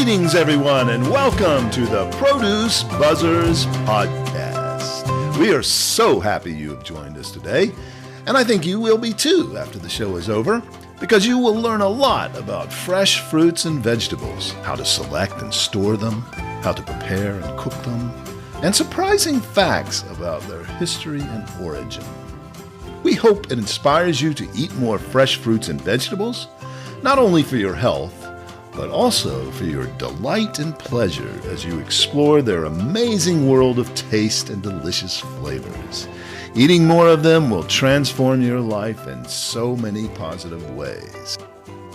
Greetings, everyone, and welcome to the Produce Buzzers podcast. We are so happy you have joined us today, and I think you will be too after the show is over, because you will learn a lot about fresh fruits and vegetables, how to select and store them, how to prepare and cook them, and surprising facts about their history and origin. We hope it inspires you to eat more fresh fruits and vegetables, not only for your health, but also for your delight and pleasure as you explore their amazing world of taste and delicious flavors. Eating more of them will transform your life in so many positive ways.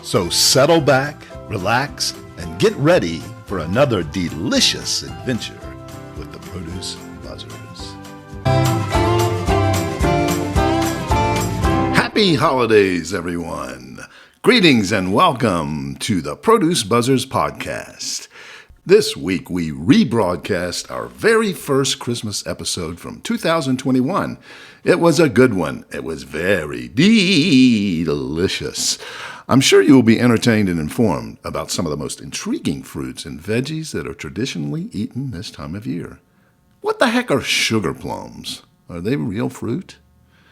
So settle back, relax, and get ready for another delicious adventure with the Produce Buzzers. Happy holidays, everyone! Greetings and welcome to the Produce Buzzers podcast. This week we rebroadcast our very first Christmas episode from 2021. It was a good one. It was very delicious. I'm sure you will be entertained and informed about some of the most intriguing fruits and veggies that are traditionally eaten this time of year. What the heck are sugar plums? Are they real fruit?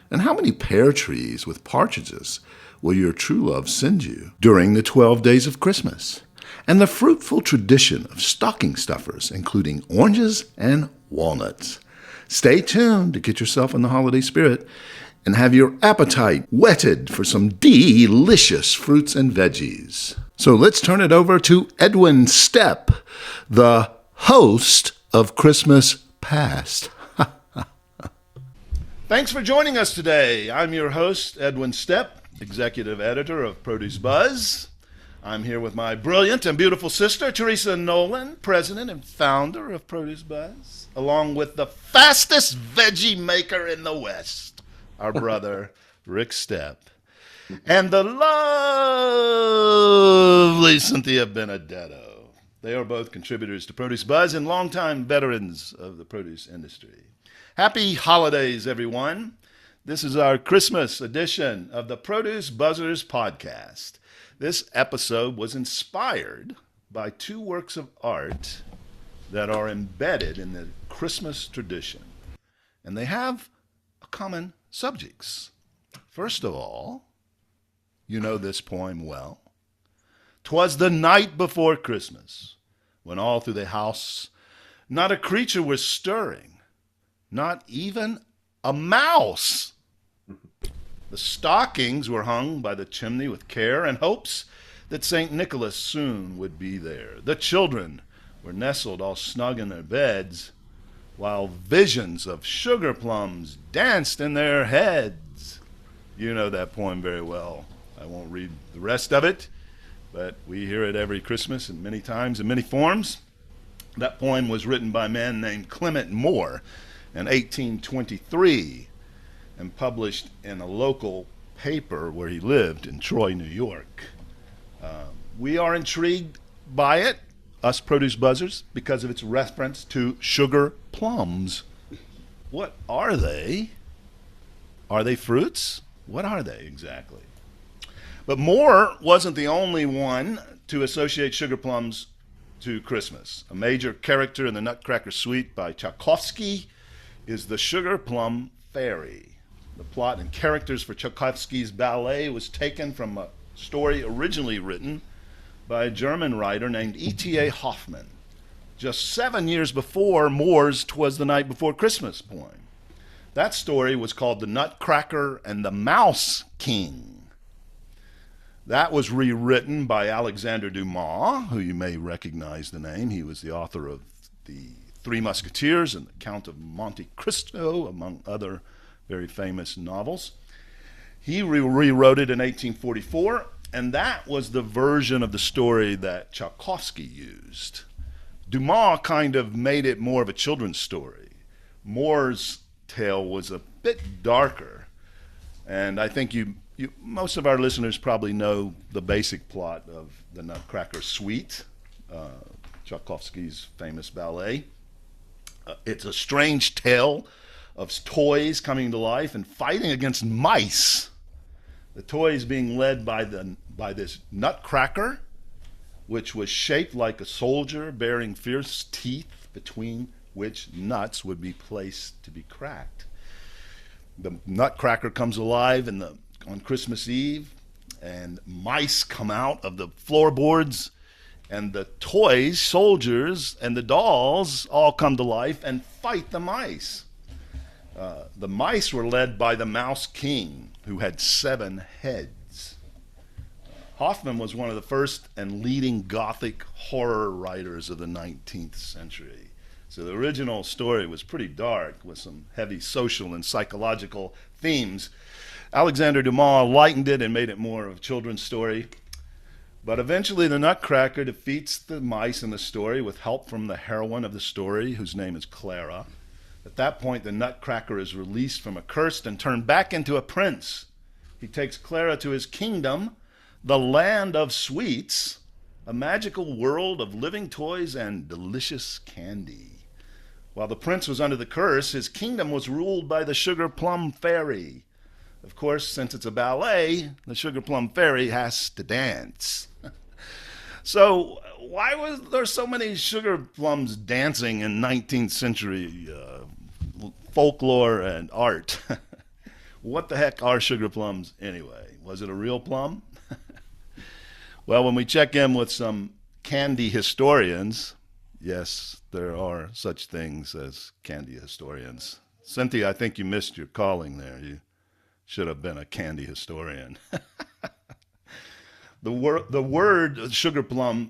And how many pear trees with partridges will your true love send you during the 12 days of Christmas? And the fruitful tradition of stocking stuffers, including oranges and walnuts. Stay tuned to get yourself in the holiday spirit and have your appetite whetted for some delicious fruits and veggies. So let's turn it over to Edwin Stepp, the host of Christmas Past. Thanks for joining us today. I'm your host, Edwin Stepp, executive editor of Produce Buzz. I'm here with my brilliant and beautiful sister, Teresa Nolan, president and founder of Produce Buzz, along with the fastest veggie maker in the West, our brother, Rick Stepp, and the lovely Cynthia Benedetto. They are both contributors to Produce Buzz and longtime veterans of the produce industry. Happy holidays, everyone. This is our Christmas edition of the Produce Buzzers podcast. This episode was inspired by two works of art that are embedded in the Christmas tradition, and they have common subjects. First of all, you know this poem well. 'Twas the night before Christmas, when all through the house not a creature was stirring, not even a mouse. The stockings were hung by the chimney with care and hopes that St. Nicholas soon would be there. The children were nestled all snug in their beds, while visions of sugar plums danced in their heads. You know that poem very well. I won't read the rest of it, but we hear it every Christmas and many times in many forms. That poem was written by a man named Clement Moore in 1823 and published in a local paper where he lived in Troy, New York. We are intrigued by it, us Produce Buzzers, because of its reference to sugar plums. What are they? Are they fruits? What are they exactly? But Moore wasn't the only one to associate sugar plums to Christmas. A major character in the Nutcracker Suite by Tchaikovsky is the sugar plum fairy. The plot and characters for Tchaikovsky's ballet was taken from a story originally written by a German writer named E.T.A. Hoffmann, just 7 years before Moore's 'Twas the Night Before Christmas poem. That story was called The Nutcracker and the Mouse King. That was rewritten by Alexander Dumas, who you may recognize the name. He was the author of The Three Musketeers and The Count of Monte Cristo, among other very famous novels. He rewrote it in 1844, and that was the version of the story that Tchaikovsky used. Dumas kind of made it more of a children's story. Moore's tale was a bit darker, and I think most of our listeners probably know the basic plot of the Nutcracker Suite, Tchaikovsky's famous ballet. It's a strange tale of toys coming to life and fighting against mice. The toys being led by this Nutcracker, which was shaped like a soldier bearing fierce teeth between which nuts would be placed to be cracked. The nutcracker comes alive on Christmas Eve, and mice come out of the floorboards, and the toys, soldiers, and the dolls all come to life and fight the mice. The mice were led by the Mouse King, who had 7 heads. Hoffman was one of the first and leading Gothic horror writers of the 19th century. So the original story was pretty dark with some heavy social and psychological themes. Alexander Dumas lightened it and made it more of a children's story. But eventually the Nutcracker defeats the mice in the story with help from the heroine of the story, whose name is Clara. At that point, the Nutcracker is released from a curse and turned back into a prince. He takes Clara to his kingdom, the land of sweets, a magical world of living toys and delicious candy. While the prince was under the curse, his kingdom was ruled by the Sugar Plum Fairy. Of course, since it's a ballet, the Sugar Plum Fairy has to dance. So why was there so many sugar plums dancing in 19th century folklore and art? What the heck are sugar plums anyway? Was it a real plum? Well, when we check in with some candy historians, yes, there are such things as candy historians. Cynthia, I think you missed your calling there. You should have been a candy historian. The word sugar plum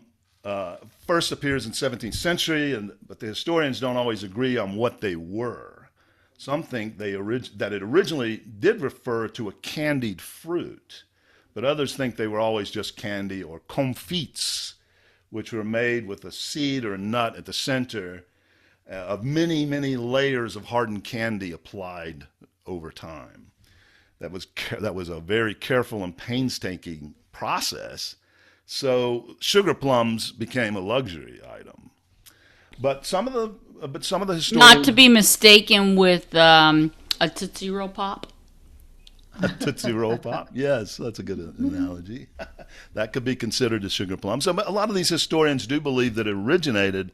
first appears in 17th century, but the historians don't always agree on what they were. Some think that it originally did refer to a candied fruit, but others think they were always just candy or confits, which were made with a seed or a nut at the center of many, many layers of hardened candy applied over time. That was a very careful and painstaking process. So sugar plums became a luxury item. But some of the historians, not to be mistaken with a Tootsie Roll Pop. A Tootsie Roll Pop? Yes, that's a good analogy. That could be considered a sugar plum. So a lot of these historians do believe that it originated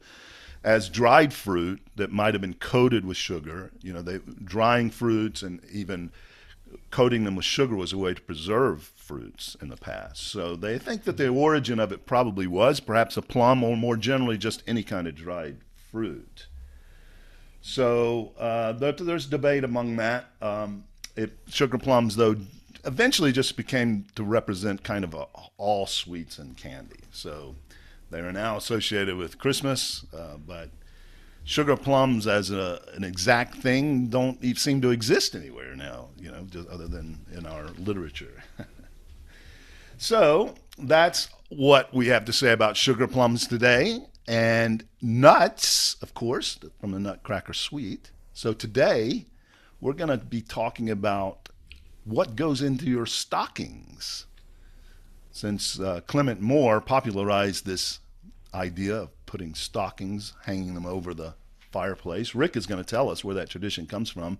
as dried fruit that might have been coated with sugar. You know, drying fruits and even coating them with sugar was a way to preserve fruits in the past. So they think that the origin of it probably was perhaps a plum, or more generally just any kind of dried fruit. So there's debate among that. Sugar plums, though, eventually just became to represent kind of all sweets and candy. So they are now associated with Christmas, but sugar plums as an exact thing don't even seem to exist anywhere now, you know, just other than in our literature. So that's what we have to say about sugar plums today. And nuts, of course, from the Nutcracker Suite. So today we're going to be talking about what goes into your stockings. Since Clement Moore popularized this idea of putting stockings, hanging them over the fireplace, Rick is going to tell us where that tradition comes from.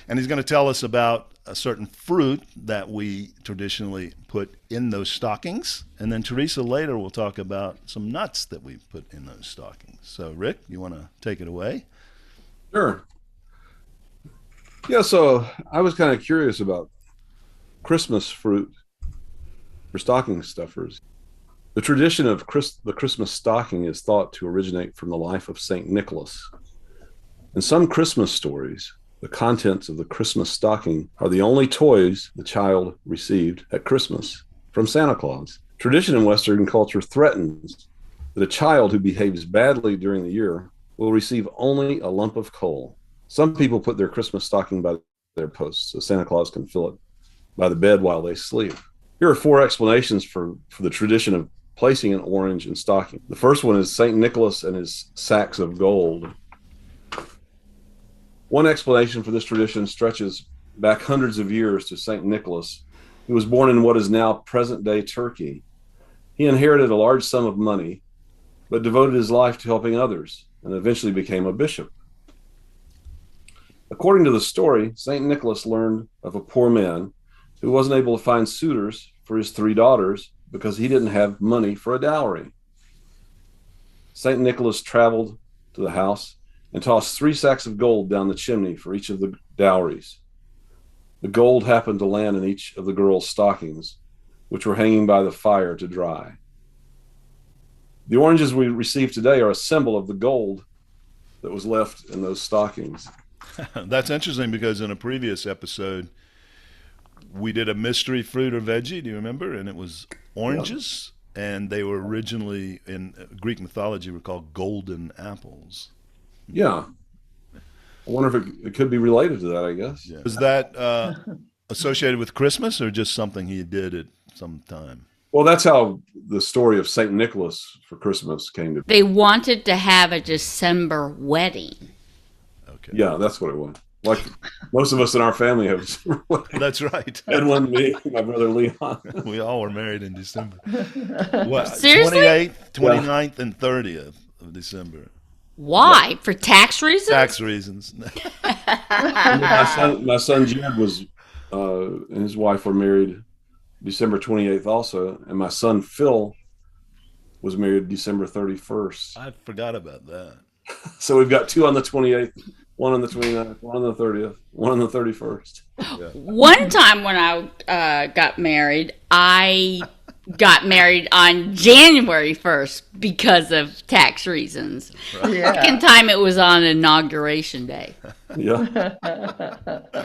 And he's going to tell us about a certain fruit that we traditionally put in those stockings. And then Teresa later will talk about some nuts that we put in those stockings. So Rick, you want to take it away? Sure. Yeah, so I was kind of curious about Christmas fruit for stocking stuffers. The tradition of the Christmas stocking is thought to originate from the life of St. Nicholas. In some Christmas stories, the contents of the Christmas stocking are the only toys the child received at Christmas from Santa Claus. Tradition in Western culture threatens that a child who behaves badly during the year will receive only a lump of coal. Some people put their Christmas stocking by their posts so Santa Claus can fill it by the bed while they sleep. Here are 4 explanations for the tradition of placing an orange in stocking. The first one is St. Nicholas and his sacks of gold. One explanation for this tradition stretches back hundreds of years to St. Nicholas, who was born in what is now present-day Turkey. He inherited a large sum of money, but devoted his life to helping others and eventually became a bishop. According to the story, St. Nicholas learned of a poor man who wasn't able to find suitors for his 3 daughters because he didn't have money for a dowry. St. Nicholas traveled to the house and tossed 3 sacks of gold down the chimney for each of the dowries. The gold happened to land in each of the girls' stockings, which were hanging by the fire to dry. The oranges we received today are a symbol of the gold that was left in those stockings. That's interesting because in a previous episode, we did a mystery fruit or veggie, do you remember? And it was oranges, and they were originally, in Greek mythology, were called golden apples. Yeah. I wonder if it could be related to that, I guess. Yeah. Was that associated with Christmas or just something he did at some time? Well, that's how the story of St. Nicholas for Christmas came to be. They wanted to have a December wedding. Okay. Yeah, that's what it was. Like most of us in our family have December weddings. That's right. Edwin, me, my brother Leon. We all were married in December. What? Seriously? 28th, 29th, and 30th of December. Why? For tax reasons? Tax reasons. My son Jed was, and his wife were married December 28th also. And my son Phil was married December 31st. I forgot about that. So we've got 2 on the 28th, 1 on the 29th, 1 on the 30th, 1 on the 31st. Yeah. One time when I got married, I got married on January 1st because of tax reasons. Right. Yeah. Second time it was on Inauguration Day. Yeah.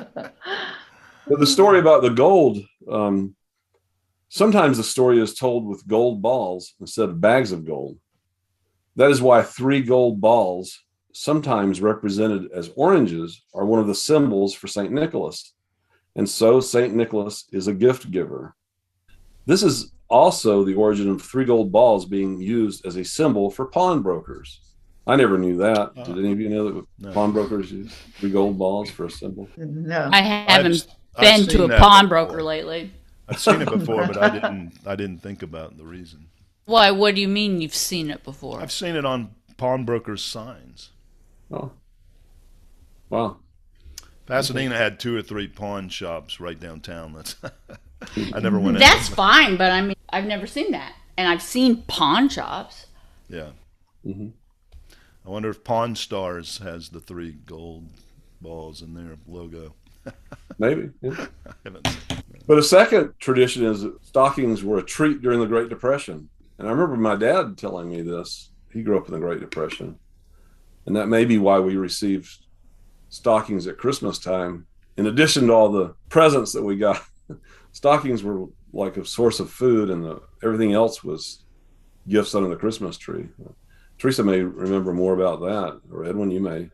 But the story about the gold, sometimes the story is told with gold balls instead of bags of gold. That is why 3 gold balls, sometimes represented as oranges, are one of the symbols for St. Nicholas. And so St. Nicholas is a gift giver. This is also the origin of 3 gold balls being used as a symbol for pawnbrokers. I never knew that. Did any of you know that pawnbrokers use 3 gold balls for a symbol? No. I haven't I've been seen to a that pawnbroker before. lately. I've seen it before, but I didn't think about the reason. Why? What do you mean you've seen it before? I've seen it on pawnbrokers' signs. Oh, wow. Pasadena had 2 or 3 pawn shops right downtown. That's I never went in. That's fine, but I mean, I've never seen that. And I've seen pawn shops. Yeah. Mm-hmm. I wonder if Pawn Stars has the 3 gold balls in their logo. Maybe. Yeah. I haven't seen it. But a second tradition is that stockings were a treat during the Great Depression. And I remember my dad telling me this. He grew up in the Great Depression. And that may be why we received stockings at Christmas time. In addition to all the presents that we got, stockings were like a source of food, and everything else was gifts under the Christmas tree. Teresa may remember more about that, or Edwin, you may.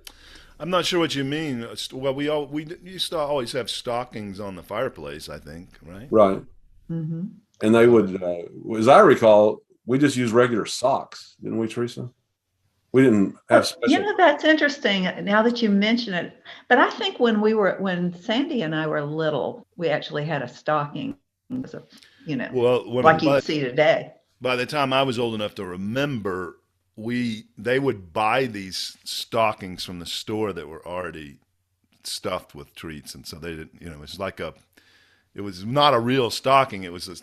I'm not sure what you mean. Well, we used to always have stockings on the fireplace, I think, right? Right. Mm-hmm. And they would, as I recall, we just used regular socks, didn't we, Teresa? We didn't have special. You know, that's interesting now that you mention it. But I think when Sandy and I were little, we actually had a stocking, Well, like you'd see today. By the time I was old enough to remember, they would buy these stockings from the store that were already stuffed with treats, and so they didn't. It was not a real stocking. It was a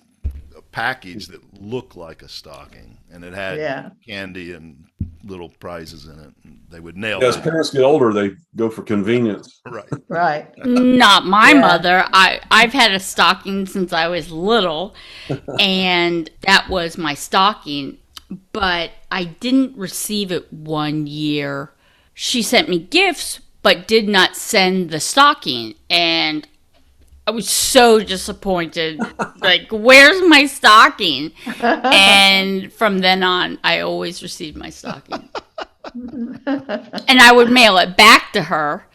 package that looked like a stocking, and it had candy and little prizes in it. And they would nail it. As parents get older, they go for convenience. Right. Right. Not my mother. I've had a stocking since I was little, and that was my stocking. But I didn't receive it one year. She sent me gifts, but did not send the stocking. And I was so disappointed. Like, where's my stocking? And from then on, I always received my stocking. And I would mail it back to her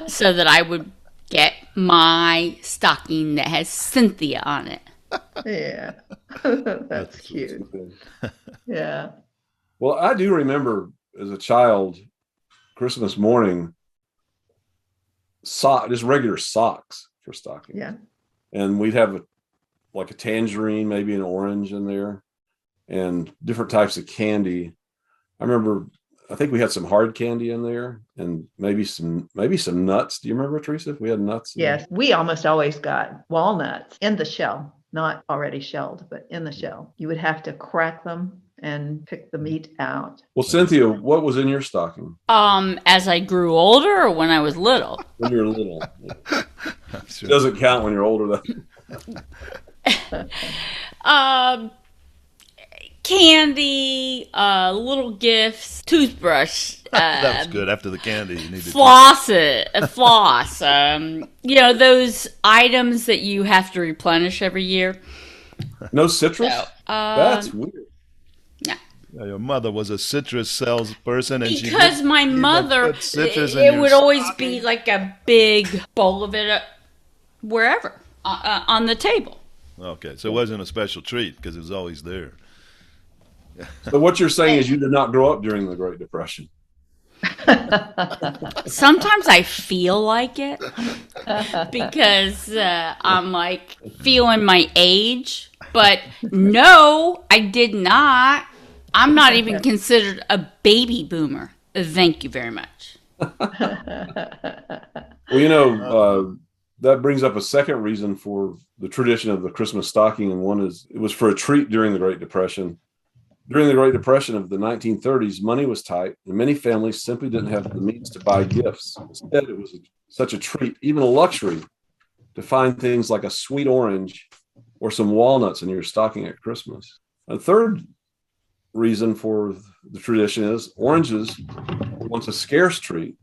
so that I would get my stocking that has Cynthia on it. Yeah. That's cute. Yeah. Well, I do remember as a child, Christmas morning, just regular socks for stocking. Yeah. And we'd have a tangerine, maybe an orange in there, and different types of candy. I think we had some hard candy in there, and maybe some nuts. Do you remember, Teresa, if we had nuts? Yes. We almost always got walnuts in the shell, not already shelled, but in the shell. You would have to crack them and pick the meat out. Well, Cynthia, what was in your stocking As I grew older or when I was little? when you were little? Sure. It doesn't count when you're older, though. Candy, little gifts, toothbrush. That was good. After the candy, you needed Floss. Those items that you have to replenish every year. No citrus? So, That's weird. yeah. Yeah, your mother was a citrus salesperson, and Because my mother, put citrus in it your would always stocking. be like a big bowl of it wherever on the table. Okay, so it wasn't a special treat because it was always there. So what you're saying is you did not grow up during the Great Depression. Sometimes I feel like it because I'm like feeling my age, but no, I did not. I'm not even considered a baby boomer. Thank you very much. Well, that brings up a second reason for the tradition of the Christmas stocking, and one is it was for a treat during the Great Depression. During the Great Depression of the 1930s, money was tight, and many families simply didn't have the means to buy gifts. Instead, it was such a treat, even a luxury, to find things like a sweet orange or some walnuts in your stocking at Christmas. A third reason for the tradition is oranges were once a scarce treat.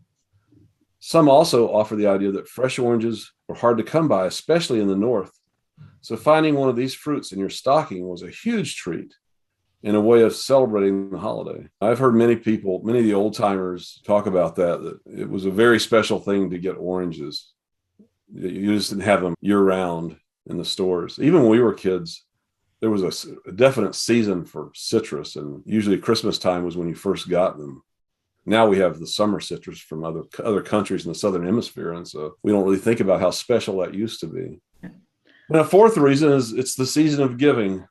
Some also offer the idea that fresh oranges were hard to come by, especially in the North. So finding one of these fruits in your stocking was a huge treat in a way of celebrating the holiday. I've heard many of the old timers talk about that it was a very special thing to get oranges. You just didn't have them year round in the stores. Even when we were kids, there was a definite season for citrus, and usually Christmas time was when you first got them. Now we have the summer citrus from other countries in the Southern Hemisphere, and so we don't really think about how special that used to be. And a fourth reason is it's the season of giving.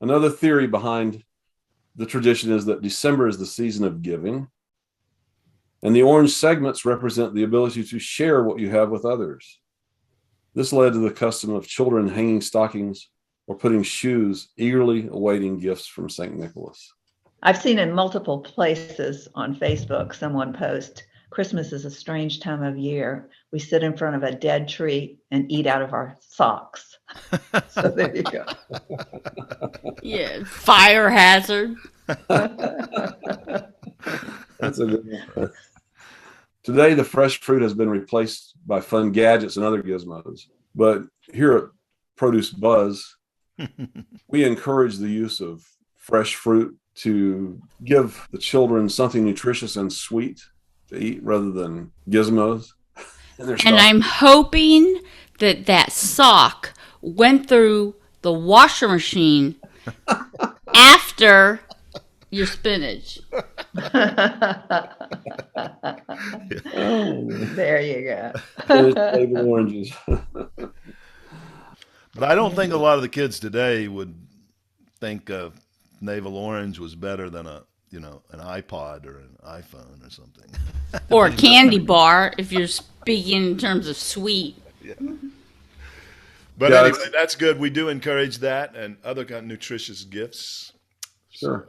Another theory behind the tradition is that December is the season of giving, and the orange segments represent the ability to share what you have with others. This led to the custom of children hanging stockings or putting shoes, eagerly awaiting gifts from St. Nicholas. I've seen in multiple places on Facebook someone post, Christmas is a strange time of year. We sit in front of a dead tree and eat out of our socks. So there you go. Yeah, fire hazard. That's a good one. Today, the fresh fruit has been replaced by fun gadgets and other gizmos. But here at Produce Buzz, we encourage the use of fresh fruit to give the children something nutritious and sweet to eat rather than gizmos. And I'm hoping that sock went through the washer machine after your spinach. There you go. Flavored oranges. But I don't think a lot of the kids today would think navel orange was better than an iPod or an iPhone or something. Or a candy bar, if you're speaking in terms of sweet. Yeah. But Yeah, anyway, that's good. We do encourage that and other kind of nutritious gifts. Sure.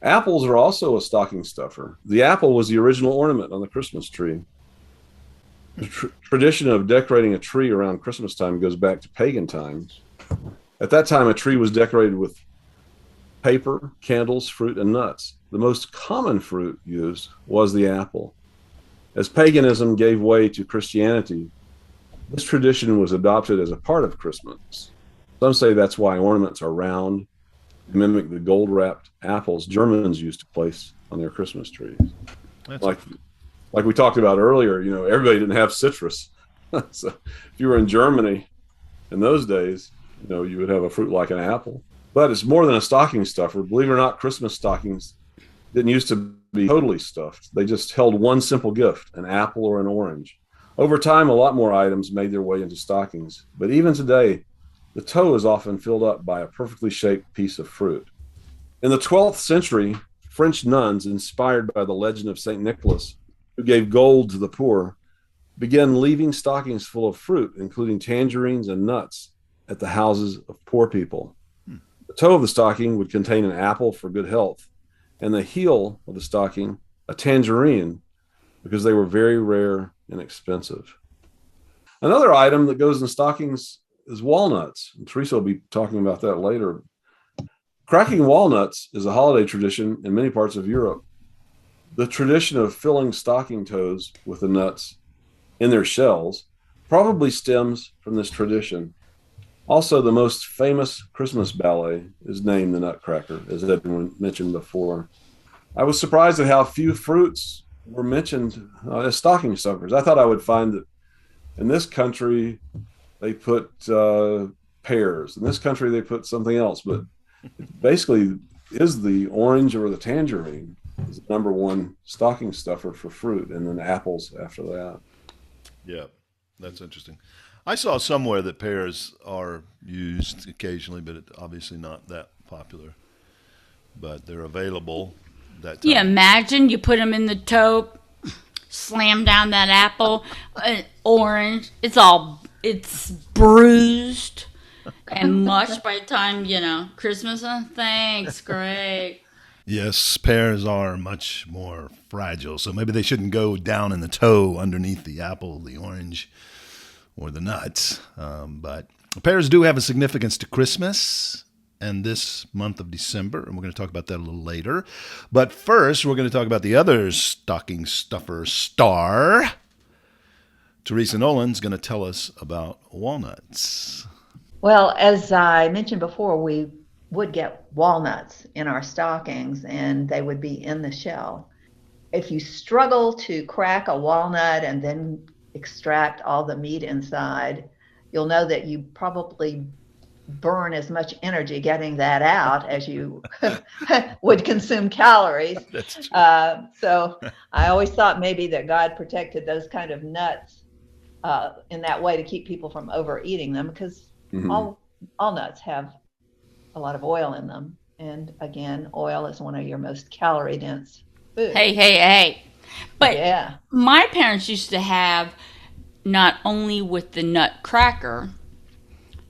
Apples are also a stocking stuffer. The apple was the original ornament on the Christmas tree. The tradition of decorating a tree around Christmas time goes back to pagan times. At that time, a tree was decorated with paper, candles, fruit, and nuts. The most common fruit used was the apple. As paganism gave way to Christianity, this tradition was adopted as a part of Christmas. Some say that's why ornaments are round, to mimic the gold-wrapped apples Germans used to place on their Christmas trees. Like we talked about earlier, everybody didn't have citrus. So if you were in Germany in those days, you would have a fruit like an apple. But it's more than a stocking stuffer. Believe it or not, Christmas stockings didn't used to be totally stuffed. They just held one simple gift, an apple or an orange. Over time, a lot more items made their way into stockings. But even today, the toe is often filled up by a perfectly shaped piece of fruit. In the 12th century, French nuns, inspired by the legend of St. Nicholas, who gave gold to the poor, began leaving stockings full of fruit, including tangerines and nuts, at the houses of poor people. The toe of the stocking would contain an apple for good health, and the heel of the stocking, a tangerine, because they were very rare and expensive. Another item that goes in stockings is walnuts. And Teresa will be talking about that later. Cracking walnuts is a holiday tradition in many parts of Europe. The tradition of filling stocking toes with the nuts in their shells probably stems from this tradition. Also, the most famous Christmas ballet is named the Nutcracker, as Edwin mentioned before. I was surprised at how few fruits were mentioned as stocking stuffers. I thought I would find that in this country they put pears. In this country they put something else, but it basically is the orange or the tangerine is the number one stocking stuffer for fruit, and then apples after that. Yeah, that's interesting. I saw somewhere that pears are used occasionally, but it's obviously not that popular. But they're available that time. Yeah, imagine you put them in the tote, slam down that apple, orange. It's bruised and mushed by the time, Christmas. Thanks, great. Yes, pears are much more fragile, so maybe they shouldn't go down in the toe underneath the apple, the orange, or the nuts. But pears do have a significance to Christmas and this month of December, and we're going to talk about that a little later. But first, we're going to talk about the other stocking stuffer star. Teresa Nolan's going to tell us about walnuts. Well, as I mentioned before, we would get walnuts in our stockings, and they would be in the shell. If you struggle to crack a walnut and then extract all the meat inside, you'll know that you probably burn as much energy getting that out as you would consume calories. So I always thought maybe that God protected those kind of nuts in that way to keep people from overeating them, because all nuts have a lot of oil in them. And again, oil is one of your most calorie dense foods. Hey. But yeah, my parents used to have, not only with the nutcracker,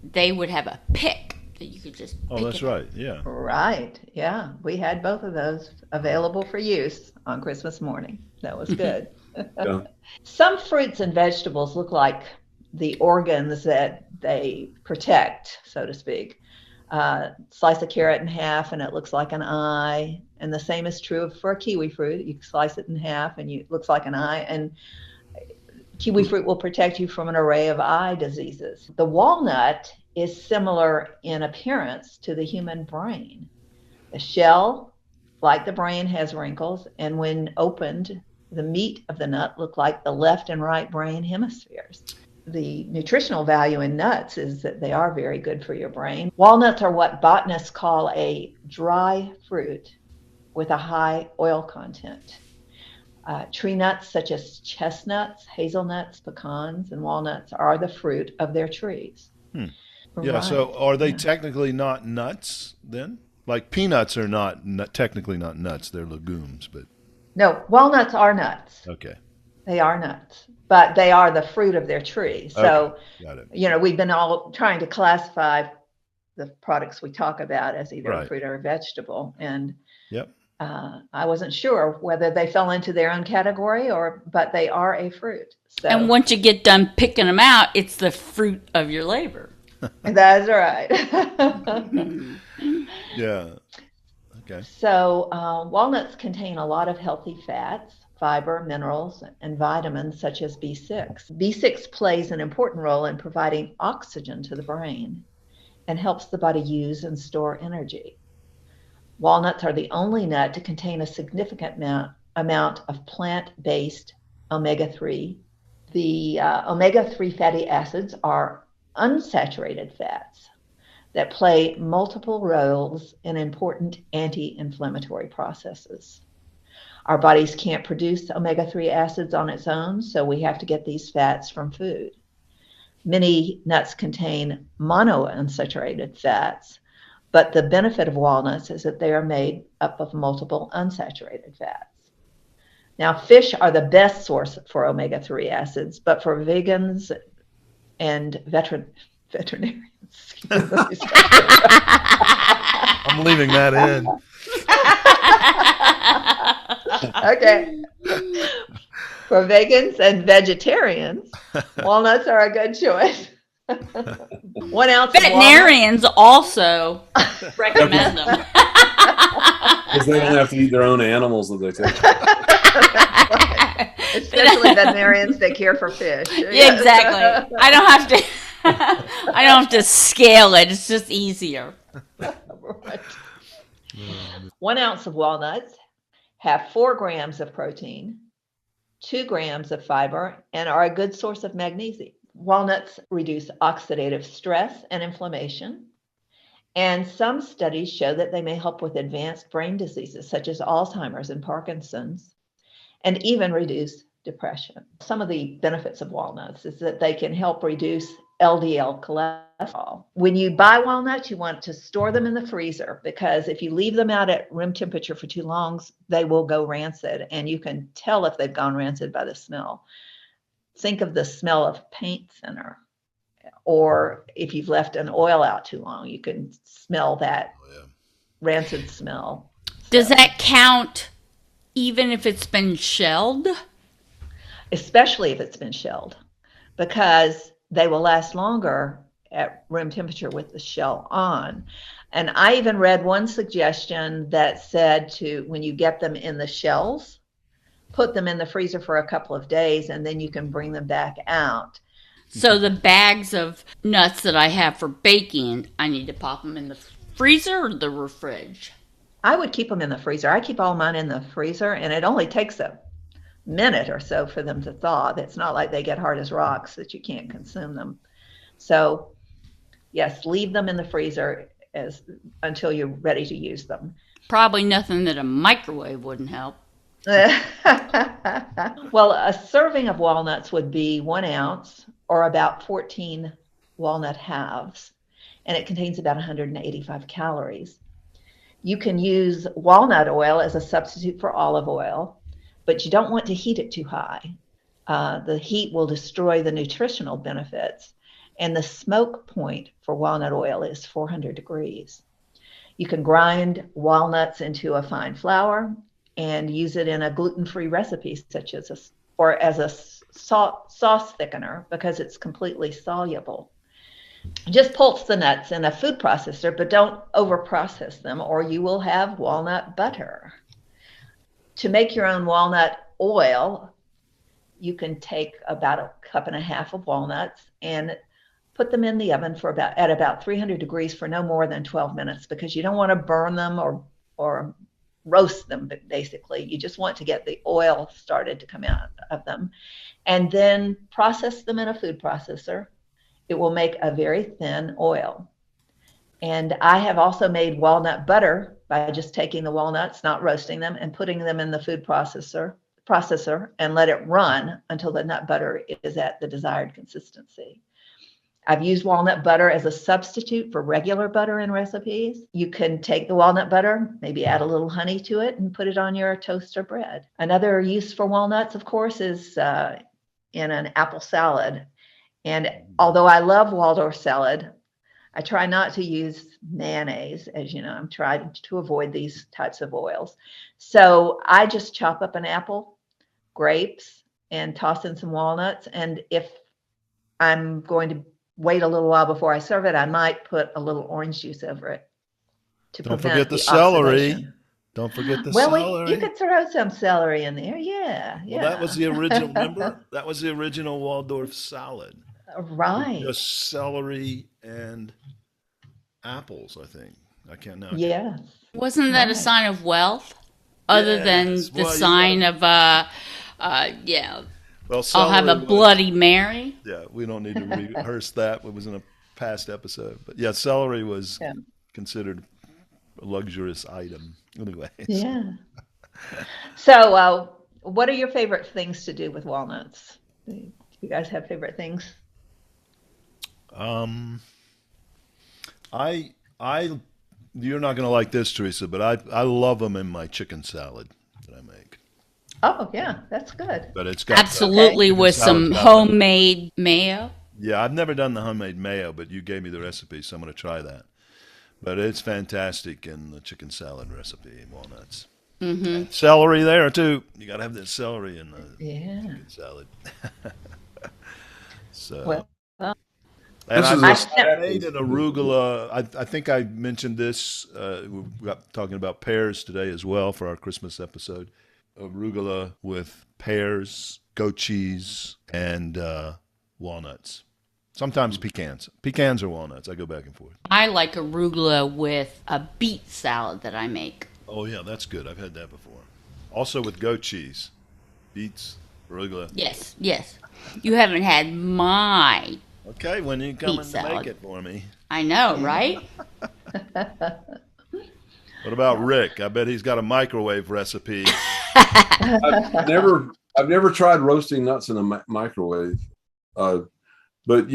they would have a pick that you could just pick. Oh, that's right. Yeah. right. Yeah, we had both of those available for use on Christmas morning. That was good. Yeah. Some fruits and vegetables look like the organs that they protect, so to speak. Slice a carrot in half and it looks like an eye. And the same is true for a kiwi fruit. You slice it in half and it looks like an eye. And kiwi fruit will protect you from an array of eye diseases. The walnut is similar in appearance to the human brain. The shell, like the brain, has wrinkles, and when opened, the meat of the nut look like the left and right brain hemispheres. The nutritional value in nuts is that they are very good for your brain. Walnuts are what botanists call a dry fruit with a high oil content. Tree nuts such as chestnuts, hazelnuts, pecans, and walnuts are the fruit of their trees. Yeah, Right. so are they technically not nuts then? Like peanuts are not technically not nuts, they're legumes, but No, walnuts are nuts. okay. They are nuts, but they are the fruit of their tree. So, Okay, got it. we've been all trying to classify the products we talk about as either a Right. fruit or a vegetable. And Yep. I wasn't sure whether they fell into their own category but they are a fruit. So And once you get done picking them out, it's the fruit of your labor. that's right. Yeah. Okay. So walnuts contain a lot of healthy fats, fiber, minerals, and vitamins such as B6. B6 plays an important role in providing oxygen to the brain and helps the body use and store energy. Walnuts are the only nut to contain a significant amount of plant-based omega-3. The omega-3 fatty acids are unsaturated fats that play multiple roles in important anti-inflammatory processes. Our bodies can't produce omega-3 acids on its own, so we have to get these fats from food. Many nuts contain monounsaturated fats, but the benefit of walnuts is that they are made up of multiple unsaturated fats. Now, fish are the best source for omega-3 acids, but for vegans and veterinarians, I'm leaving that in. Okay. For vegans and vegetarians, walnuts are a good choice. 1 ounce of walnuts. Veterinarians also recommend them. Because they don't have to eat their own animals that they take. Right. Especially veterinarians that care for fish. Yeah, exactly. I don't have to. I don't have to scale it. It's just easier. Right. 1 ounce of walnuts have 4 grams of protein, 2 grams of fiber, and are a good source of magnesium. Walnuts reduce oxidative stress and inflammation. And some studies show that they may help with advanced brain diseases such as Alzheimer's and Parkinson's, and even reduce depression. Some of the benefits of walnuts is that they can help reduce LDL cholesterol. When you buy walnuts, you want to store them in the freezer, because if you leave them out at room temperature for too long, they will go rancid, and you can tell if they've gone rancid by the smell. Think of the smell of paint thinner, or if you've left an oil out too long, you can smell that rancid smell. Does that count even if it's been shelled? Especially if it's been shelled, because they will last longer at room temperature with the shell on. And I even read one suggestion that said to, when you get them in the shells, put them in the freezer for a couple of days, and then you can bring them back out. So the bags of nuts that I have for baking, I need to pop them in the freezer or the fridge? I would keep them in the freezer. I keep all mine in the freezer, and it only takes a minute or so for them to thaw. It's not like they get hard as rocks that you can't consume them. So yes, leave them in the freezer until you're ready to use them. Probably nothing that a microwave wouldn't help. Well, a serving of walnuts would be 1 ounce, or about 14 walnut halves, and it contains about 185 calories. You can use walnut oil as a substitute for olive oil, but you don't want to heat it too high. The heat will destroy the nutritional benefits, and the smoke point for walnut oil is 400 degrees. You can grind walnuts into a fine flour and use it in a gluten-free recipe, such as as a sauce thickener, because it's completely soluble. Just pulse the nuts in a food processor, but don't over-process them, or you will have walnut butter. To make your own walnut oil, you can take about 1.5 cups of walnuts and put them in the oven at about 300 degrees for no more than 12 minutes, because you don't want to burn them or roast them, but basically you just want to get the oil started to come out of them, and then process them in a food processor. It will make a very thin oil. And I have also made walnut butter by just taking the walnuts, not roasting them, and putting them in the food processor and let it run until the nut butter is at the desired consistency. I've used walnut butter as a substitute for regular butter in recipes. You can take the walnut butter, maybe add a little honey to it, and put it on your toast or bread. Another use for walnuts, of course, is in an apple salad. And although I love Waldorf salad, I try not to use mayonnaise. As you know, I'm trying to avoid these types of oils. So I just chop up an apple, grapes, and toss in some walnuts. And if I'm going to wait a little while before I serve it, I might put a little orange juice over it to Don't prevent forget the celery. celery. Don't forget the Well, celery. you could throw some celery in there. Yeah. Well, that was the original. Remember, that was the original Waldorf salad. Right. Just celery and apples, I think. I can't know. Yeah. Wasn't that a sign of wealth? Other than Yes. the Well, you sign gotta- of, yeah, Well, I'll have a celery was- Bloody Mary. Yeah, we don't need to rehearse that. It was in a past episode. But yeah, celery was considered a luxurious item. Anyway. Yeah. So, what are your favorite things to do with walnuts? Do you guys have favorite things? You're not going to like this, Teresa, but I love them in my chicken salad that I make. Oh, yeah, that's good. But it's got Absolutely, with some homemade mayo. Yeah, I've never done the homemade mayo, but you gave me the recipe, so I'm going to try that. But it's fantastic in the chicken salad recipe, walnuts. Mm-hmm. Celery there too. You got to have that celery in the Yeah. chicken salad. So, Well, and This is I a made an arugula. I think I mentioned this. We got talking about pears today as well for our Christmas episode. Arugula with pears, goat cheese, and walnuts. Sometimes pecans. Pecans or walnuts. I go back and forth. I like arugula with a beet salad that I make. Oh, yeah, that's good. I've had that before. Also with goat cheese. Beets, arugula. Yes, yes. You haven't had my. Okay, when you come Beet in to salad. make it for me. I know, right? What about Rick? I bet he's got a microwave recipe. I've never tried roasting nuts in a microwave. But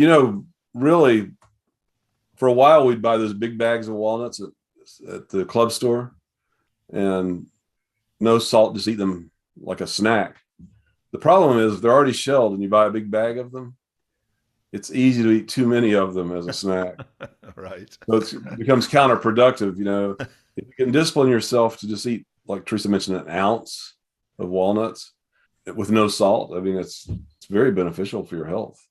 really, for a while we'd buy those big bags of walnuts at the club store, and no salt, just eat them like a snack. The problem is they're already shelled, and you buy a big bag of them. It's easy to eat too many of them as a snack. Right. So it becomes counterproductive. If you can discipline yourself to just eat, like Teresa mentioned, an ounce of walnuts with no salt, I mean, it's very beneficial for your health.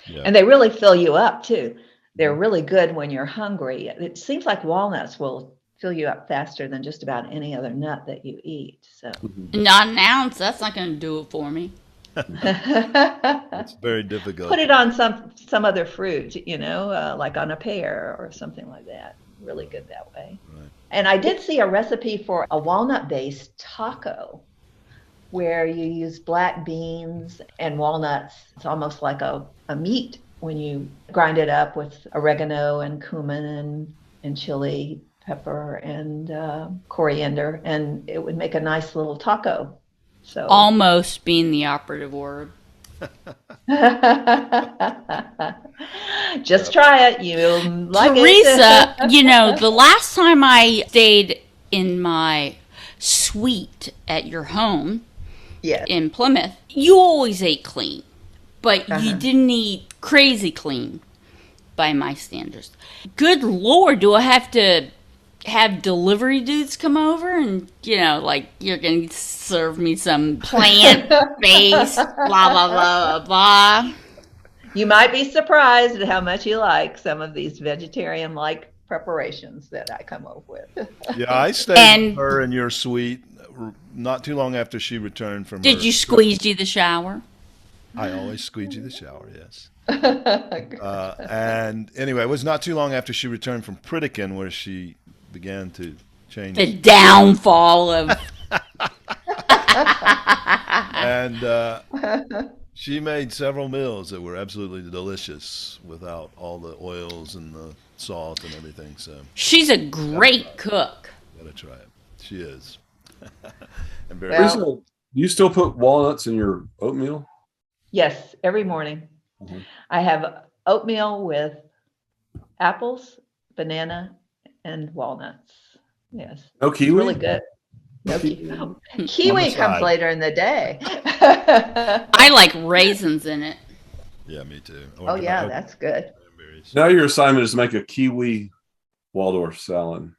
Yeah. and they really fill you up too. They're really good when you're hungry. It seems like walnuts will fill you up faster than just about any other nut that you eat. So Not an ounce. That's not going to do it for me. It's very difficult. put it on some other fruit, like on a pear or something like that. Really good that way. Right. And I did see a recipe for a walnut-based taco where you use black beans and walnuts. It's almost like a meat when you grind it up with oregano and cumin and chili pepper and coriander, and it would make a nice little taco. So Almost being the operative word. just try it. You'll like Teresa, it. the last time I stayed in my suite at your home Yeah. in Plymouth, you always ate clean, but you Uh-huh. didn't eat crazy clean by my standards. Good Lord, do I have to have delivery dudes come over and, like you're going to serve me some plant-based, blah, blah, blah, blah, blah. You might be surprised at how much you like some of these vegetarian-like preparations that I come up with. Yeah, I stayed And- with her in your suite not too long after she returned from Did her you squeegee the shower? I always squeegee the shower, yes. And anyway, it was not too long after she returned from Pritikin where she began to change. The downfall of... And she made several meals that were absolutely delicious without all the oils and the salt and everything. So She's a great cook. gotta try it. She is. And very Well- Teresa, do you still put walnuts in your oatmeal? Yes, every morning. Mhm. I have oatmeal with apples, banana, and walnuts. Yes, No it's kiwi? really good. No kiwi comes side. later in the day. I like raisins in it. Yeah, me too. Oh yeah, that's good. Cranberries. Now your assignment is to make a kiwi Waldorf salad.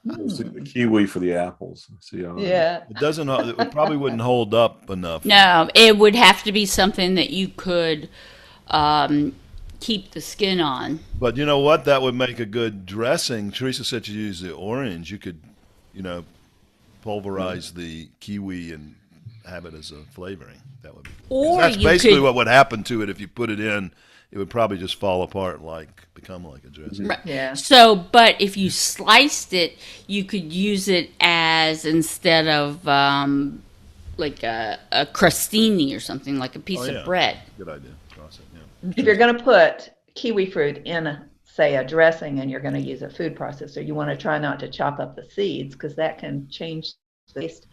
The kiwi for the apples. See how Yeah. It doesn't. It probably wouldn't hold up enough. No, it would have to be something that you could keep the skin on. But you know what? That would make a good dressing. Teresa said you use the orange. You could, pulverize the kiwi and have it as a flavoring. That would be. 'Cause Or that's you basically could- what would happen to it if you put it in. It would probably just fall apart, become like a dressing. Right. Yeah. So, but if you sliced it, you could use it as instead of like a crostini or something, like a piece Oh, yeah. of bread. Good idea. Cross it. Yeah. If you're going to put kiwi fruit in, say, a dressing, and you're going to use a food processor, you want to try not to chop up the seeds because that can change the taste.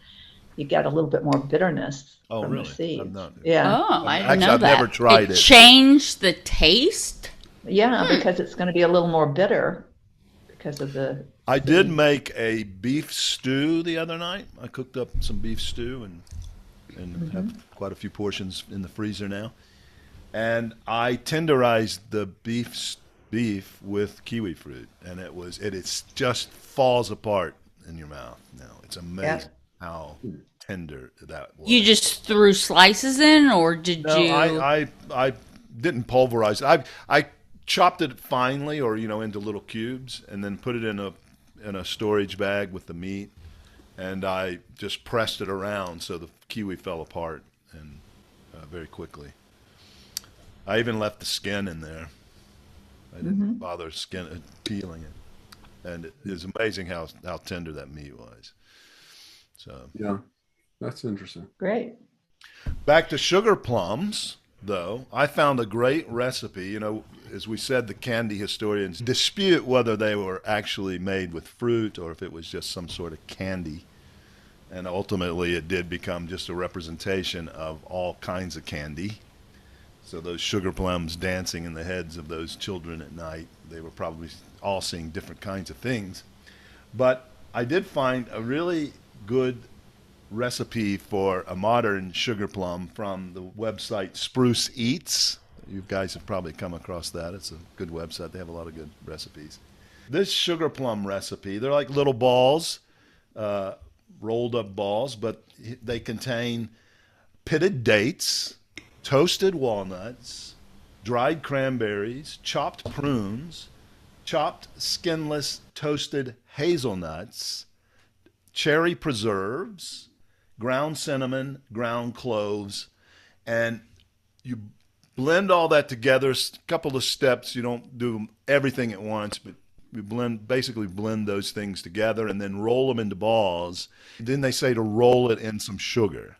You get a little bit more bitterness Oh, from really? the seeds. I'm not- Yeah. Oh, I didn't Actually, know I've that. never tried it. Changed the taste? Yeah, because it's going to be a little more bitter because of the. I did make a beef stew the other night. I cooked up some beef stew and have quite a few portions in the freezer now. And I tenderized the beef beef with kiwi fruit, and it is just falls apart in your mouth. Now it's amazing how tender that was. You just threw slices in, or did No, you? I didn't pulverize it. I chopped it finely, or into little cubes, and then put it in a storage bag with the meat, and I just pressed it around so the kiwi fell apart and very quickly. I even left the skin in there. I didn't bother peeling it, and it is amazing how tender that meat was. So Yeah, that's interesting. Great. back to sugar plums, though, I found a great recipe. As we said, the candy historians dispute whether they were actually made with fruit or if it was just some sort of candy. And ultimately, it did become just a representation of all kinds of candy. So those sugar plums dancing in the heads of those children at night, they were probably all seeing different kinds of things. But I did find a really good recipe for a modern sugar plum from the website Spruce Eats. You guys have probably come across that. It's a good website. They have a lot of good recipes. This sugar plum recipe, they're like little balls, rolled up balls, but they contain pitted dates, toasted walnuts, dried cranberries, chopped prunes, chopped skinless toasted hazelnuts, cherry preserves, ground cinnamon, ground cloves, and you blend all that together. A couple of steps. You don't do everything at once, but you basically blend those things together and then roll them into balls. Then they say to roll it in some sugar.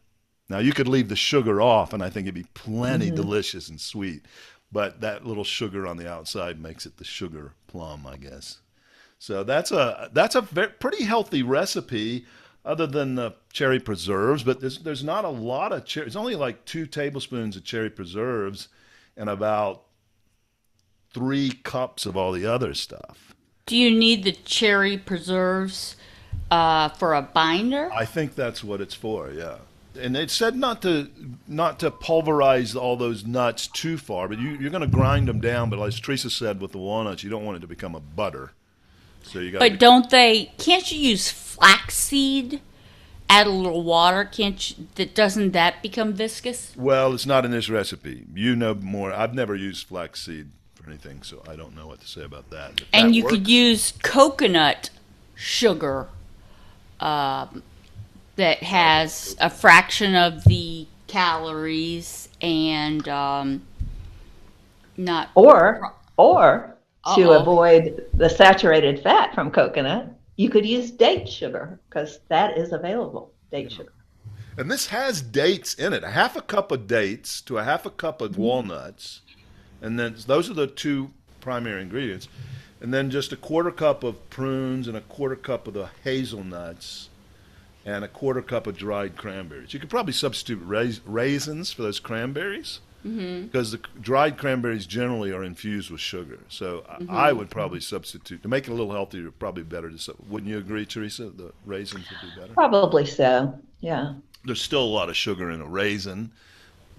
Now, you could leave the sugar off, and I think it'd be plenty delicious and sweet. But that little sugar on the outside makes it the sugar plum, I guess. So that's a pretty healthy recipe, other than the cherry preserves. But there's not a lot of cherry. It's only like 2 tablespoons of cherry preserves and about 3 cups of all the other stuff. Do you need the cherry preserves for a binder? I think that's what it's for, yeah. And it said not to pulverize all those nuts too far, but you're going to grind them down. But as Teresa said with the walnuts, you don't want it to become a butter. So you got. But can't you use flaxseed? Add a little water, doesn't that become viscous? Well, it's not in this recipe. You know more. I've never used flaxseed for anything, so I don't know what to say about that. And you could use coconut sugar that has a fraction of the calories and not. Or to avoid the saturated fat from coconut, you could use date sugar because that is available. Date sugar. And this has dates in it. A half a cup of dates to a half a cup of walnuts. And then those are the 2 primary ingredients. And then just a quarter cup of prunes and a quarter cup of the hazelnuts and a quarter cup of dried cranberries. You could probably substitute raisins for those cranberries because the dried cranberries generally are infused with sugar. So I would probably substitute. To make it a little healthier, probably better wouldn't you agree, Teresa? The raisins would be better? Probably so, yeah. There's still a lot of sugar in a raisin,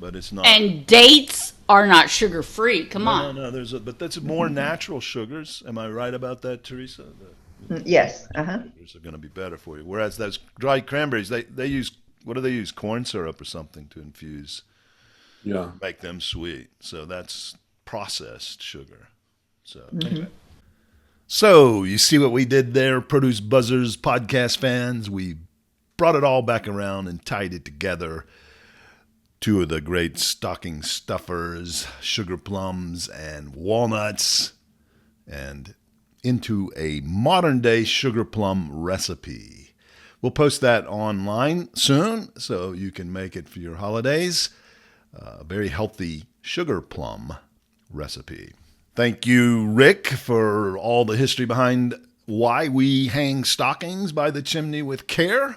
but it's not. And dates are not sugar-free. Come on. No. But that's more natural sugars. Am I right about that, Teresa? Yes. Sugars are going to be better for you. Whereas those dried cranberries, they use, what do they use? Corn syrup or something to infuse. Yeah. Make them sweet. So that's processed sugar. So anyway. So you see what we did there, Produce Buzzers podcast fans? We brought it all back around and tied it together. 2 of the great stocking stuffers, sugar plums and walnuts, and into a modern-day sugar plum recipe. We'll post that online soon, so you can make it for your holidays. A very healthy sugar plum recipe. Thank you, Rick, for all the history behind why we hang stockings by the chimney with care.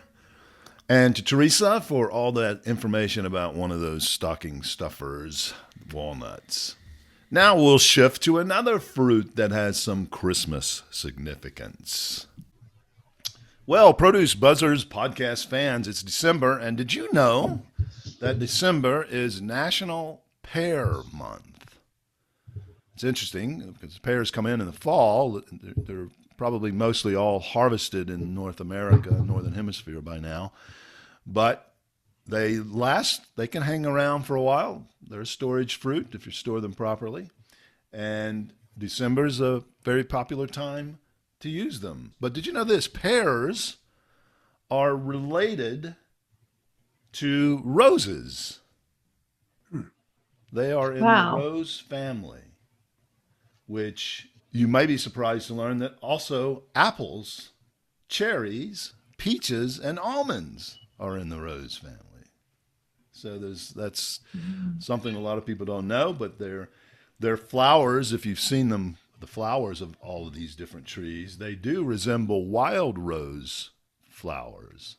And to Teresa for all that information about one of those stocking stuffers, walnuts. Now we'll shift to another fruit that has some Christmas significance. Well, Produce Buzzers podcast fans, it's December, and did you know that December is National Pear Month? It's interesting because pears come in the fall. They're probably mostly all harvested in North America, Northern Hemisphere by now. But they can hang around for a while. They're a storage fruit if you store them properly. And December's a very popular time to use them. But did you know this? Pears are related to roses. They are in the rose family, which you may be surprised to learn that also apples, cherries, peaches, and almonds are in the rose family. So that's something a lot of people don't know, but they're flowers. If you've seen them, the flowers of all of these different trees, they do resemble wild rose flowers.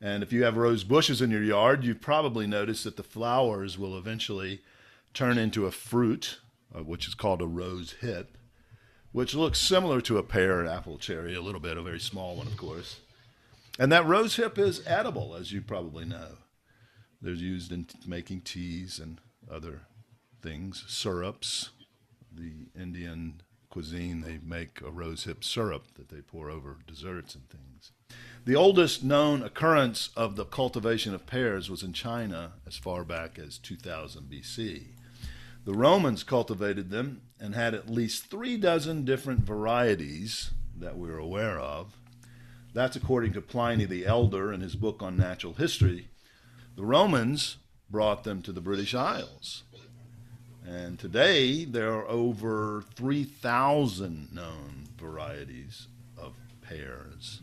And if you have rose bushes in your yard, you've probably noticed that the flowers will eventually turn into a fruit, which is called a rose hip, which looks similar to a pear, apple, cherry, a little bit, a very small one, of course. And that rose hip is edible, as you probably know. They're used in making teas and other things, syrups. The Indian cuisine, they make a rose hip syrup that they pour over desserts and things. The oldest known occurrence of the cultivation of pears was in China as far back as 2000 BC. The Romans cultivated them and had at least 36 different varieties that we're aware of. That's according to Pliny the Elder in his book on natural history. The Romans brought them to the British Isles. And today there are over 3,000 known varieties of pears.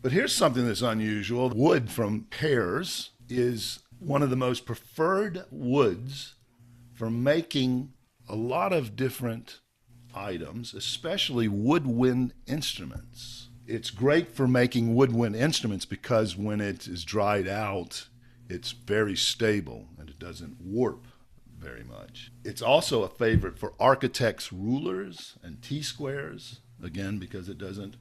But here's something that's unusual. Wood from pears is one of the most preferred woods for making a lot of different items, especially woodwind instruments. It's great for making woodwind instruments because when it is dried out, it's very stable and it doesn't warp very much. It's also a favorite for architects' rulers and T-squares, again, because it doesn't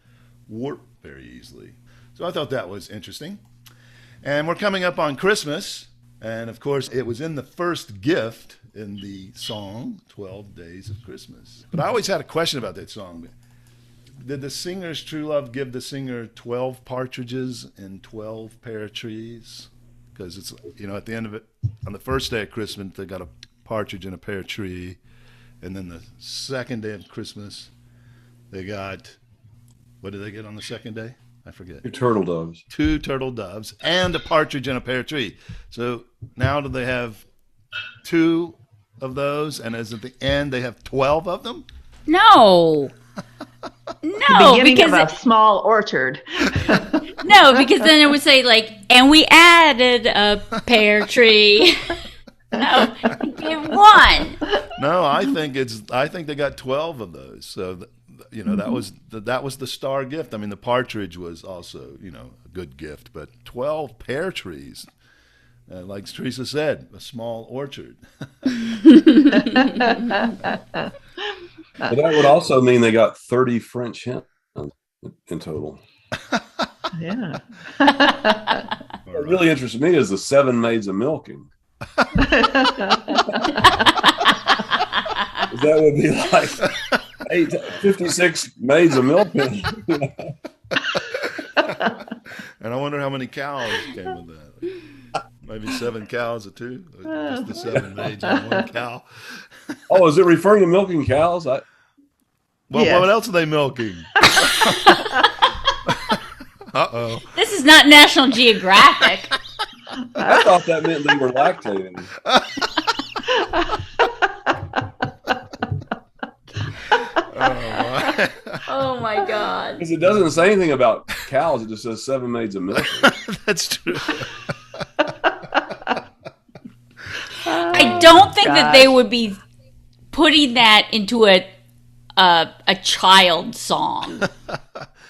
warp very easily. So I thought that was interesting. And we're coming up on Christmas. And of course, it was in the first gift in the song, 12 Days of Christmas. But I always had a question about that song. Did the singer's true love give the singer 12 partridges in 12 pear trees? Because it's, at the end of it, on the first day of Christmas, they got a partridge in a pear tree. And then the second day of Christmas, they got, what did they get on the second day? I forget. 2 turtle doves. 2 turtle doves and a partridge in a pear tree. So now do they have 2 of those? And as at the end, they have 12 of them? No. No, Beginning because of a small orchard. no, because then it would say and we added a pear tree. No, give 1. No, I think they got 12 of those. So that was the star gift. I mean, the partridge was also a good gift, but 12 pear trees, like Teresa said, a small orchard. But that would also mean they got 30 French hens in total. Yeah. What really interests me is the 7 maids of milking. That would be like 56 maids of milking. And I wonder how many cows came with that. Maybe 7 cows or 2? Or just the 7 maids and 1 cow? Oh, is it referring to milking cows? Well, Yes. what else are they milking? Uh-oh. This is not National Geographic. I thought that meant they were lactating. Oh my God. Because it doesn't say anything about cows. It just says 7 maids of milking. That's true. I don't think that they would be putting that into a child song.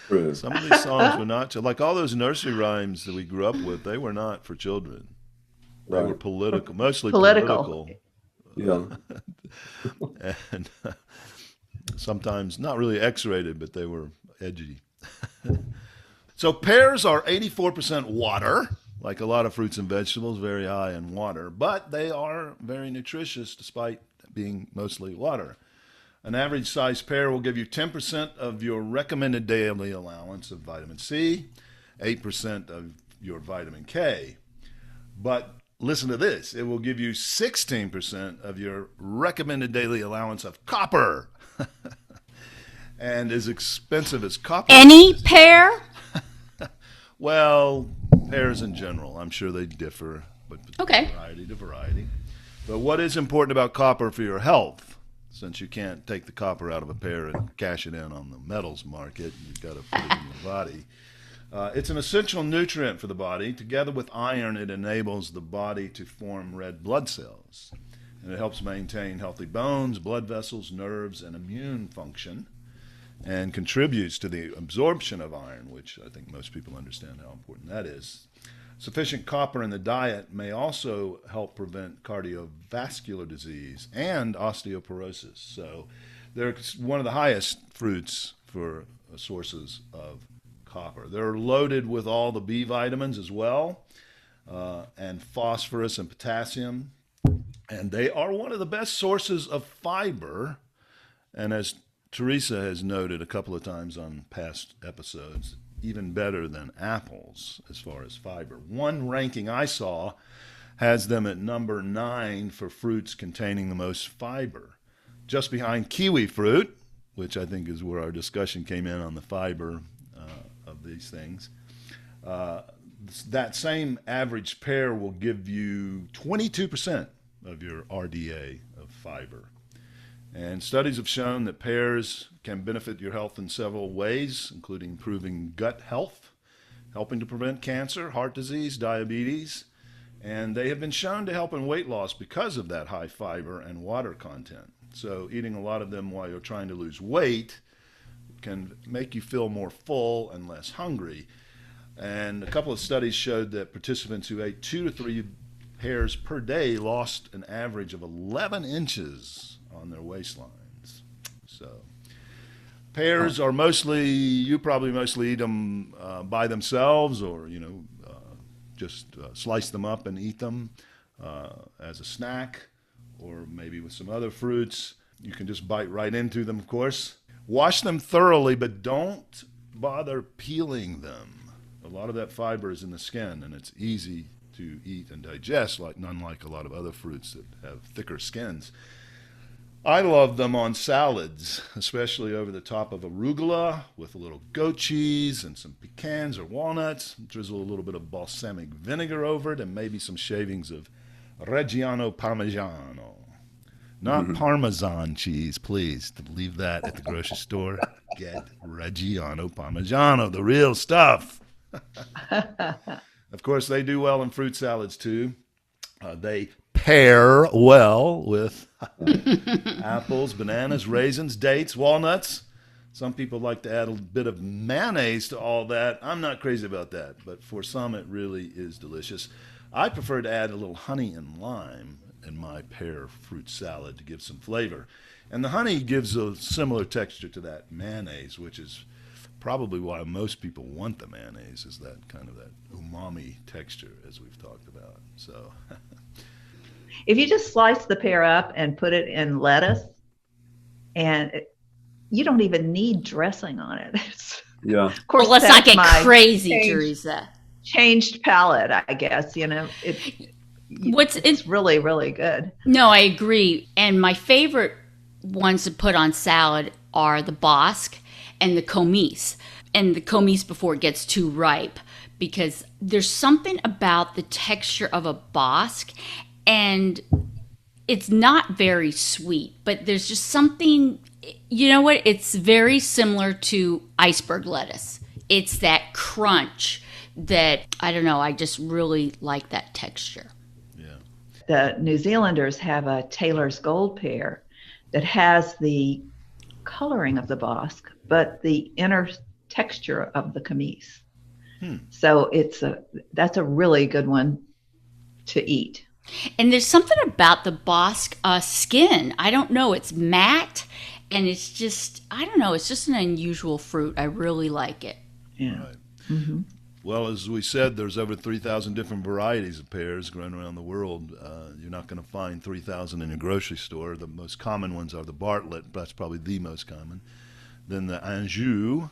True. Some of these songs were not, like all those nursery rhymes that we grew up with, they were not for children. They were Right. political, mostly Political. political. Yeah. And sometimes not really X-rated, but they were edgy. So pears are 84% water, like a lot of fruits and vegetables, very high in water, but they are very nutritious despite being mostly water. An average size pear will give you 10% of your recommended daily allowance of vitamin C, 8% of your vitamin K. But listen to this, it will give you 16% of your recommended daily allowance of copper. And as expensive as copper. Any pear? Well, pears in general, I'm sure they differ, but Okay. variety to variety. But what is important about copper for your health? Since you can't take the copper out of a pear and cash it in on the metals market, you've got to put it in your body. It's an essential nutrient for the body. Together with iron, it enables the body to form red blood cells. And it helps maintain healthy bones, blood vessels, nerves, and immune function, and contributes to the absorption of iron, which I think most people understand how important that is. Sufficient copper in the diet may also help prevent cardiovascular disease and osteoporosis. So they're one of the highest fruits for sources of copper. They're loaded with all the B vitamins as well, and phosphorus and potassium. And they are one of the best sources of fiber. And as Teresa has noted a couple of times on past episodes, even better than apples as far as fiber. One ranking I saw has them at number 9 for fruits containing the most fiber, just behind kiwi fruit, which I think is where our discussion came in on the fiber of these things. That same average pear will give you 22% of your RDA of fiber. And studies have shown that pears can benefit your health in several ways, including improving gut health, helping to prevent cancer, heart disease, diabetes, and they have been shown to help in weight loss because of that high fiber and water content. So eating a lot of them while you're trying to lose weight can make you feel more full and less hungry. And a couple of studies showed that participants who ate 2 to 3 pears per day lost an average of 11 inches on their waistlines. So pears are mostly, you probably mostly eat them by themselves, or just slice them up and eat them as a snack, or maybe with some other fruits. You can just bite right into them, of course. Wash them thoroughly, but don't bother peeling them. A lot of that fiber is in the skin, and it's easy to eat and digest, unlike a lot of other fruits that have thicker skins. I love them on salads, especially over the top of arugula with a little goat cheese and some pecans or walnuts. Drizzle a little bit of balsamic vinegar over it and maybe some shavings of Reggiano Parmigiano. Not Parmesan cheese, please. Leave that at the grocery store. Get Reggiano Parmigiano, the real stuff. Of course, they do well in fruit salads too. They pair well with apples, bananas, raisins, dates, walnuts. Some people like to add a bit of mayonnaise to all that. I'm not crazy about that, but for some it really is delicious. I prefer to add a little honey and lime in my pear fruit salad to give some flavor. And the honey gives a similar texture to that mayonnaise, which is probably why most people want the mayonnaise, is that kind of that umami texture, as we've talked about. So if you just slice the pear up and put it in lettuce, you don't even need dressing on it. Yeah. Of course, Well, let's not that's get my crazy, Teresa. changed palate, I guess. It's really, really good. No, I agree. And my favorite ones to put on salad are the bosque and the comise. And the comise before it gets too ripe, because there's something about the texture of a bosque, and it's not very sweet, but there's just something, you know what? It's very similar to iceberg lettuce. It's that crunch that, I don't know, I just really like that texture. The New Zealanders have a Taylor's Gold pear that has the coloring of the bosque, but the inner texture of the camise. So that's a really good one to eat. And there's something about the bosque skin. I don't know. It's matte, and it's just, I don't know. It's just an unusual fruit. I really like it. Yeah. Right. Mm-hmm. Well, as we said, there's over 3,000 different varieties of pears grown around the world. You're not going to find 3,000 in a grocery store. The most common ones are the Bartlett. That's probably the most common. Then the Anjou.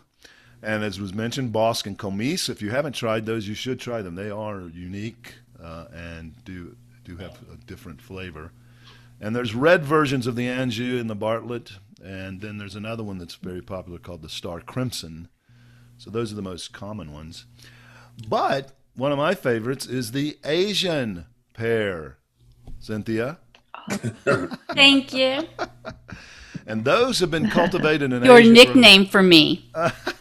And as was mentioned, Bosque and Comice. If you haven't tried those, you should try them. They are unique and do have a different flavor. And there's red versions of the Anjou and the Bartlett. And then there's another one that's very popular called the Star Crimson. So those are the most common ones. But one of my favorites is the Asian pear, Cynthia. Thank you. And those have been cultivated in Your Asia. nickname for me.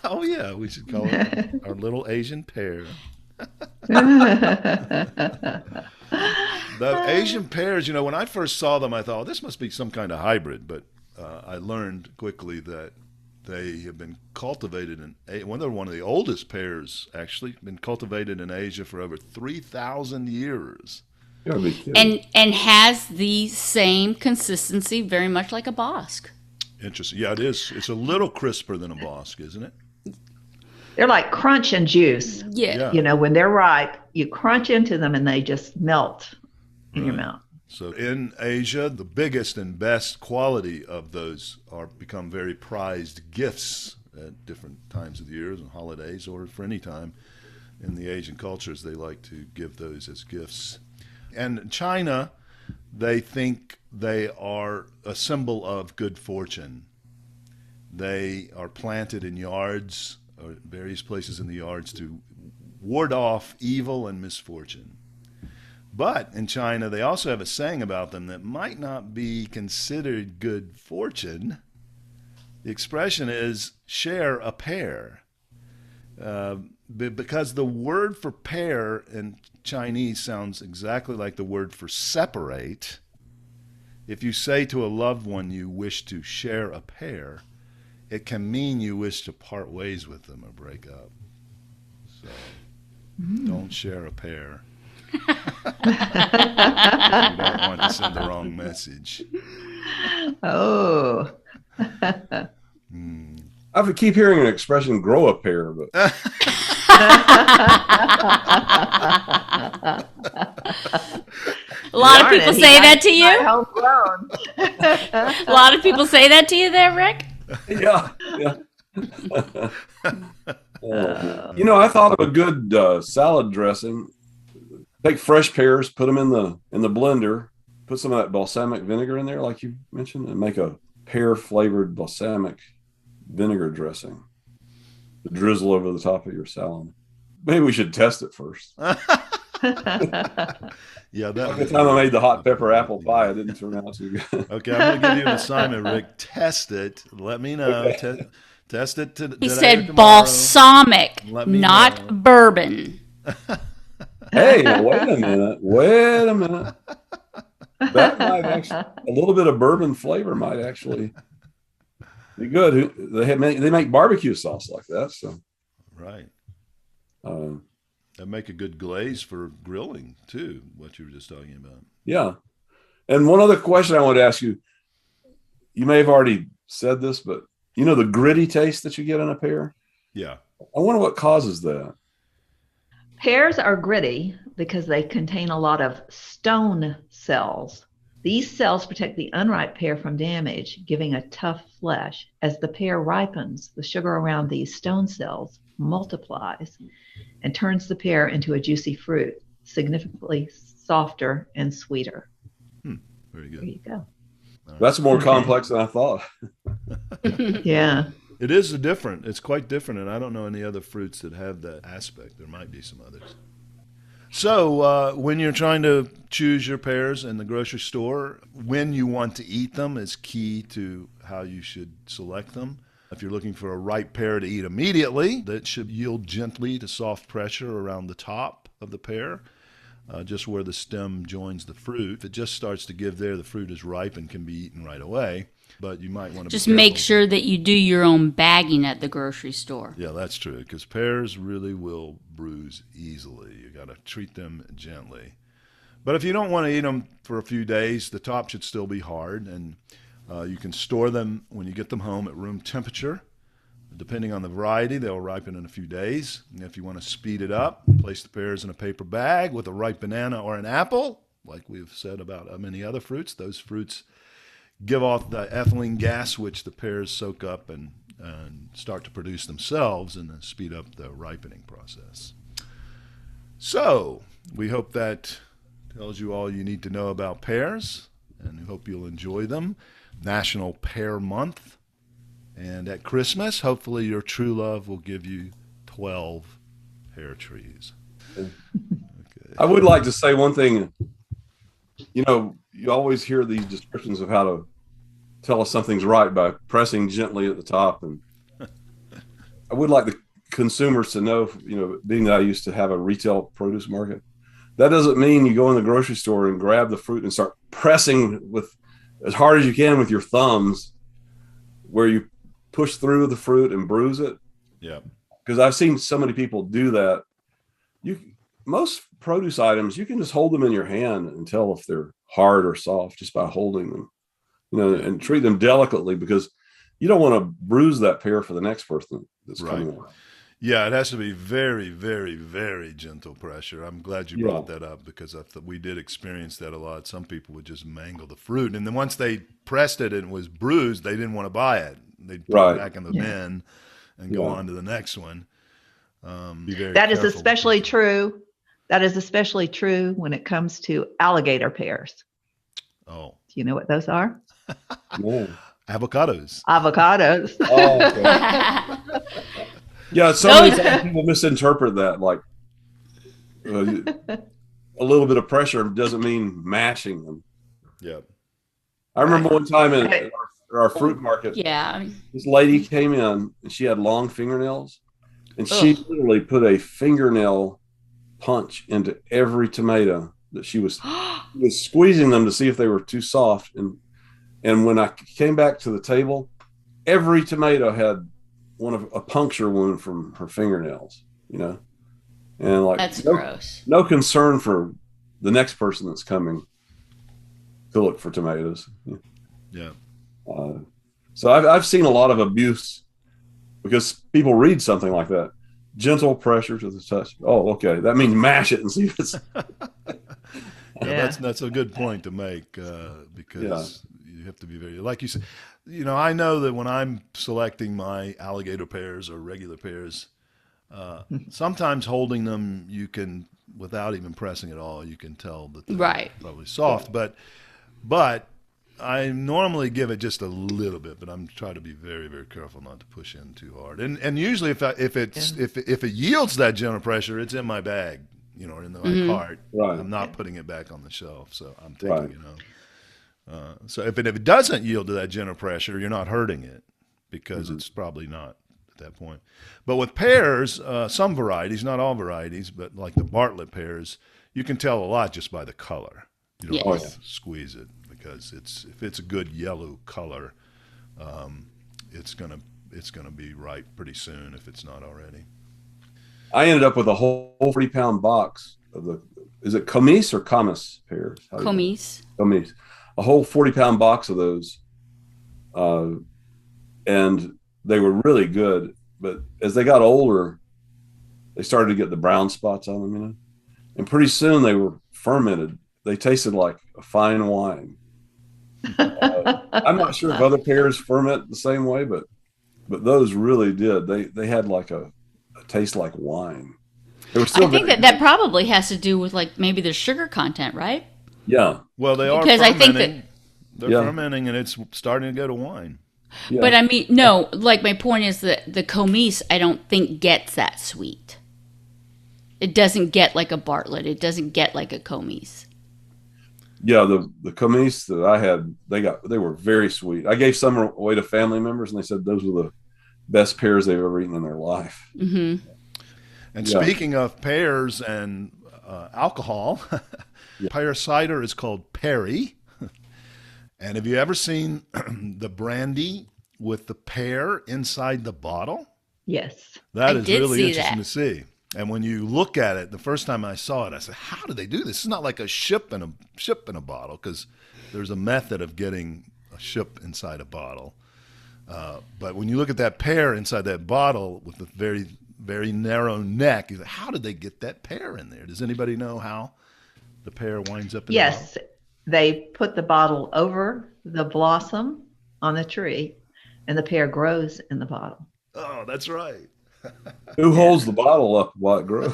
Oh, yeah, we should call it our little Asian pear. The Asian pears, when I first saw them, I thought, this must be some kind of hybrid. But I learned quickly that they have been cultivated they're one of the oldest pears, actually, been cultivated in Asia for over 3,000 years. And has the same consistency, very much like a Bosque. Interesting. Yeah, it is. It's a little crisper than a Bosque, isn't it? They're like crunch and juice. Yeah. When they're ripe, you crunch into them and they just melt in your mouth. So in Asia, the biggest and best quality of those become very prized gifts at different times of the year and holidays, or for any time in the Asian cultures. They like to give those as gifts. And in China, they think they are a symbol of good fortune. They are planted in yards or various places in the yards to ward off evil and misfortune. But in China, they also have a saying about them that might not be considered good fortune. The expression is share a pear. Because the word for pear in Chinese sounds exactly like the word for separate. If you say to a loved one you wish to share a pear, it can mean you wish to part ways with them or break up. So don't share a pear. You don't want to send the wrong message. Oh. I keep hearing an expression, grow a pear, but A lot of people say that to you? Homegrown. A lot of people say that to you there, Rick? yeah. I thought of a good salad dressing. Take fresh pears, put them in the blender, put some of that balsamic vinegar in there, like you mentioned, and make a pear flavored balsamic vinegar dressing to drizzle over the top of your salad. Maybe we should test it first. Yeah, By the time I made the hot pepper apple pie, it didn't turn out too good. Okay, I'm going to give you an assignment, Rick. Test it. Let me know. Okay. Test it today. He said balsamic, not know. bourbon. Hey, wait a minute. That might actually, a little bit of bourbon flavor might actually be good. They make barbecue sauce like that, so Right. That make a good glaze for grilling too. What you were just talking about. yeah. And one other question I want to ask you. You may have already said this, but the gritty taste that you get in a pear. Yeah. I wonder what causes that. Pears are gritty because they contain a lot of stone cells. These cells protect the unripe pear from damage, giving a tough flesh. As the pear ripens, the sugar around these stone cells multiplies and turns the pear into a juicy fruit, significantly softer and sweeter. Very good. There you go. That's more complex than I thought. Yeah. It is different. It's quite different, and I don't know any other fruits that have that aspect. There might be some others. So when you're trying to choose your pears in the grocery store, when you want to eat them is key to how you should select them. If you're looking for a ripe pear to eat immediately, that should yield gently to soft pressure around the top of the pear, just where the stem joins the fruit. If it just starts to give there, the fruit is ripe and can be eaten right away. But you might want to Just be make careful. sure that you do your own bagging at the grocery store. Yeah, that's true, because pears really will bruise easily. You got to treat them gently. But if you don't want to eat them for a few days, the top should still be hard, and you can store them when you get them home at room temperature. Depending on the variety, they'll ripen in a few days. And if you want to speed it up, place the pears in a paper bag with a ripe banana or an apple. Like we've said about many other fruits, those fruits give off the ethylene gas, which the pears soak up and start to produce themselves and then speed up the ripening process. So we hope that tells you all you need to know about pears, and we hope you'll enjoy them. National Pear Month. And at Christmas, hopefully your true love will give you 12 pear trees. Okay. I would like to say one thing. You know, you always hear these descriptions of how to tell us something's right by pressing gently at the top. And I would like the consumers to know, you know, being that I used to have a retail produce market, that doesn't mean you go in the grocery store and grab the fruit and start pressing with as hard as you can with your thumbs, where you push through the fruit and bruise it. Yeah. Because I've seen so many people do that. Most produce items, you can just hold them in your hand and tell if they're hard or soft just by holding them, you know, and treat them delicately, because you don't want to bruise that pear for the next person that's coming on. Yeah, it has to be very, very, very gentle pressure. I'm glad you brought that up, because we did experience that a lot. Some people would just mangle the fruit, and then once they pressed it and it was bruised, they didn't want to buy it. They'd put it back in the bin and go on to the next one. That is especially true. That is especially true when it comes to alligator pears. Oh. Do you know what those are? No. Avocados. Avocados. Oh, okay. Yeah, so many times people misinterpret that. Like a little bit of pressure doesn't mean mashing them. Yeah. I remember one time in our fruit market, this lady came in and she had long fingernails, and she literally put a fingernail punch into every tomato that she was squeezing them to see if they were too soft. And when I came back to the table, every tomato had a puncture wound from her fingernails, you know, and like that's gross. No concern for the next person that's coming to look for tomatoes. Yeah. So I've seen a lot of abuse because people read something like that. Gentle pressure to the touch. Oh, okay. That means mash it and see if it's. That's a good point to make, because you have to be very, like you said, you know, I know that when I'm selecting my alligator pears or regular pears, sometimes holding them, you can, without even pressing at all, you can tell that they're probably soft. But I normally give it just a little bit, but I'm trying to be very, very careful not to push in too hard. And usually, if it yields that gentle pressure, it's in my bag, you know, or in my cart. Right. I'm not putting it back on the shelf, so I'm taking it home. So if it doesn't yield to that gentle pressure, you're not hurting it, because it's probably not at that point. But with pears, some varieties, not all varieties, but like the Bartlett pears, you can tell a lot just by the color. You don't have to squeeze it, because if it's a good yellow color, it's gonna be ripe pretty soon if it's not already. I ended up with a whole 40-pound box of is it Comis or Camas pears? Comis. Comis. A whole 40-pound box of those. And they were really good. But as they got older, they started to get the brown spots on them, you know. And pretty soon they were fermented. They tasted like a fine wine. I'm not sure if other pears ferment the same way, but those really did. They had like a taste like wine. They were still I think that probably has to do with like maybe the sugar content, right? Yeah. Well, they are because fermenting. I think that they're fermenting, and it's starting to go to wine. Yeah. But I mean, no. Like my point is that the Comis, I don't think gets that sweet. It doesn't get like a Bartlett. It doesn't get like a Comis. Yeah, the Comis that I had, they were very sweet. I gave some away to family members, and they said those were the best pears they've ever eaten in their life. Mm-hmm. And speaking of pears and alcohol, pear cider is called perry. And have you ever seen the brandy with the pear inside the bottle? Yes. That is really interesting to see. And when you look at it, the first time I saw it, I said, how do they do this? It's not like a ship in a bottle, because there's a method of getting a ship inside a bottle. But when you look at that pear inside that bottle with the very, very narrow neck, you're like, how did they get that pear in there? Does anybody know how the pear winds up in the bottle? Yes, they put the bottle over the blossom on the tree, and the pear grows in the bottle. Oh, that's right. Who holds the bottle up while it grows?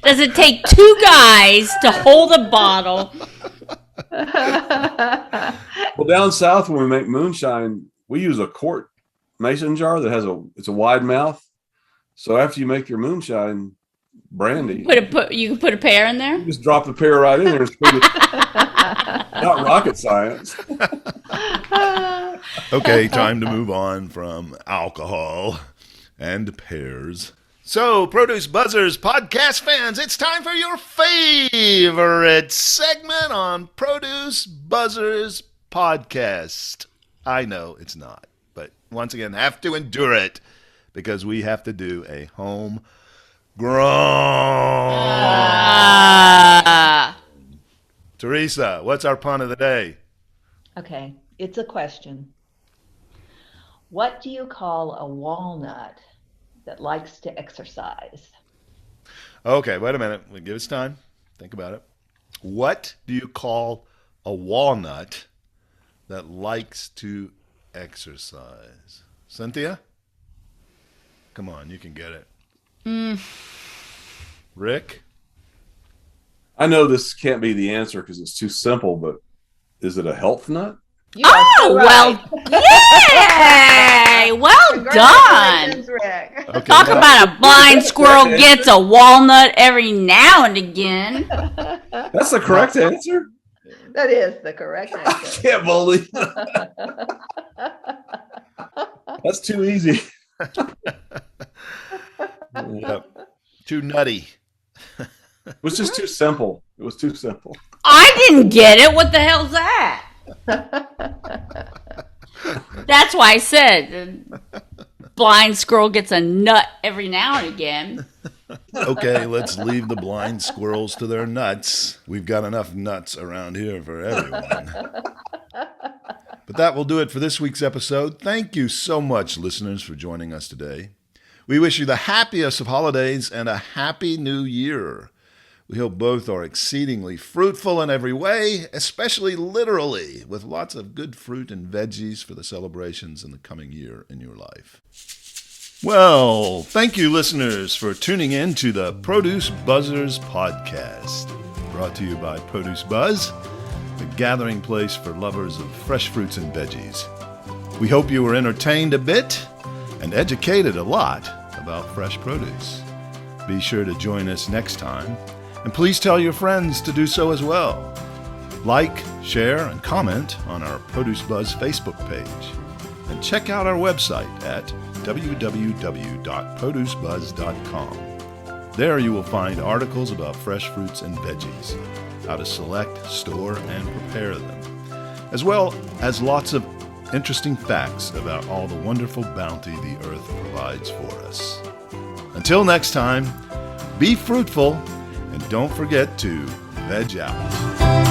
Does it take two guys to hold a bottle? Well, down south when we make moonshine, we use a quart mason jar that has it's a wide mouth. So after you make your moonshine brandy, You can put a pear in there? you just drop the pear right in there and squeeze it. Not rocket science. Okay, time to move on from alcohol and pears. So, Produce Buzzers podcast fans, it's time for your favorite segment on Produce Buzzers podcast. I know it's not, but once again, have to endure it because we have to do a home grown. Teresa, what's our pun of the day? Okay, it's a question. What do you call a walnut that likes to exercise? Okay, wait a minute. Give us time. Think about it. What do you call a walnut that likes to exercise? Cynthia? Come on, you can get it. Rick? I know this can't be the answer because it's too simple, but is it a health nut? You are so right. Yay! Well done. Congratulations, Rick. Okay, Talk now- about a blind squirrel gets a walnut every now and again. That's the correct answer? That is the correct I answer. can't believe that's too easy. Yep. Too nutty. It was just too simple. It was too simple. I didn't get it. What the hell's that? That's why I said blind squirrel gets a nut every now and again. Okay, let's leave the blind squirrels to their nuts. We've got enough nuts around here for everyone. But that will do it for this week's episode. Thank you so much, listeners, for joining us today. We wish you the happiest of holidays and a happy new year. We hope both are exceedingly fruitful in every way, especially literally, with lots of good fruit and veggies for the celebrations in the coming year in your life. Well, thank you, listeners, for tuning in to the Produce Buzzers podcast, brought to you by Produce Buzz, the gathering place for lovers of fresh fruits and veggies. We hope you were entertained a bit and educated a lot about fresh produce. Be sure to join us next time. And please tell your friends to do so as well. Like, share, and comment on our Produce Buzz Facebook page. And check out our website at www.producebuzz.com. There you will find articles about fresh fruits and veggies, how to select, store, and prepare them, as well as lots of interesting facts about all the wonderful bounty the earth provides for us. Until next time, be fruitful, and don't forget to veg out.